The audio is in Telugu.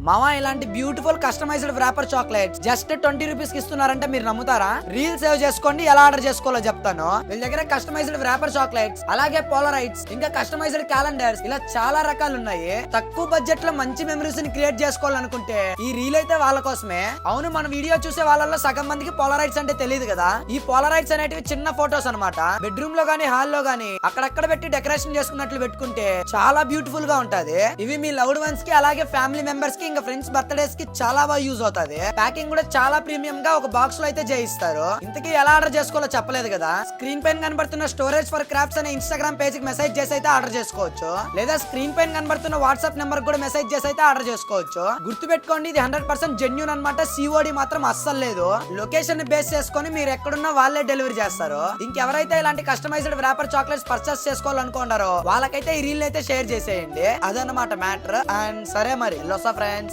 మావా ఇలాంటి beautiful customised wrapper chocolates just 20 rupees కి ఇస్తున్నారంటే మీరు నమ్ముతారా? రీల్ సేవ్ చేసుకోండి, ఎలా ఆర్డర్ చేసుకోవాలో చెప్తాను. వీళ్ళ దగ్గర కస్టమైజ్డ్ వ్రాపర్ చాక్లెట్స్, అలాగే పోలరైడ్స్, ఇంకా కస్టమైజ్డ్ క్యాలెండర్స్, ఇలా చాలా రకాలు ఉన్నాయి. తక్కువ బడ్జెట్ లో మంచి మెమరీస్ ని క్రియేట్ చేసుకోవాలనుకుంటే ఈ రీల్ అయితే వాళ్ళ కోసమే. అవును, మన వీడియో చూసే వాళ్ళలో సగం మందికి పోలరైడ్స్ అంటే తెలియదు కదా. ఈ పోలరైడ్స్ అనేటివి చిన్న ఫోటోస్ అన్నమాట. బెడ్రూమ్ లో గానీ, హాల్లో గానీ అక్కడక్కడ పెట్టి డెకరేషన్ చేసుకున్నట్లు పెట్టుకుంటే చాలా బ్యూటిఫుల్ గా ఉంటది. ఇవి మీ లవ్డ్ వన్స్ కి, అలాగే ఫ్యామిలీ మెంబర్స్ కి, ఇంకా ఫ్రెండ్స్ బర్త్డేస్ కి చాలా బాగా యూజ్ అవుతాది. ప్యాకింగ్ కూడా చాలా ప్రీమియం గా ఒక బాక్స్ లో అయితే చేయిస్తారు. ఇంతకీ ఎలా ఆర్డర్ చేసుకోవాలో చెప్పలేదు కదా. స్క్రీన్ పైన కనబడుతున్న స్టోరేజ్ ఫర్ క్రాఫ్ట్స్ అనే ఇన్స్టాగ్రామ్ పేజ్ కి మెసేజ్ చేసి అయితే ఆర్డర్ చేసుకోవచ్చు, లేదా స్క్రీన్ పైన కనబడుతున్న వాట్సాప్ నెంబర్ కూడా మెసేజ్ చేసి అయితే ఆర్డర్ చేసుకోవచ్చు. గుర్తు పెట్టుకోండి, ఇది 100% జెన్యూన్ అన్నమాట. సిఓడి మాత్రం అస్సలు లేదు. లొకేషన్ ని బేస్ చేసుకొని మీరు ఎక్కడున్నా వాళ్ళే డెలివరీ చేస్తారు. ఇంకెవరైతే ఇలాంటి కస్టమైజ్డ్ వ్రాపర్ చాక్లెట్స్ పర్చేస్ చేసుకోవాలనుకుంటారో వాళ్ళకైతే ఈ రీల్ అయితే షేర్ చేసేయండి. అదన్నమాట మ్యాటర్. అండ్ సరే మరి, లొసా ఫ్రెండ్స్.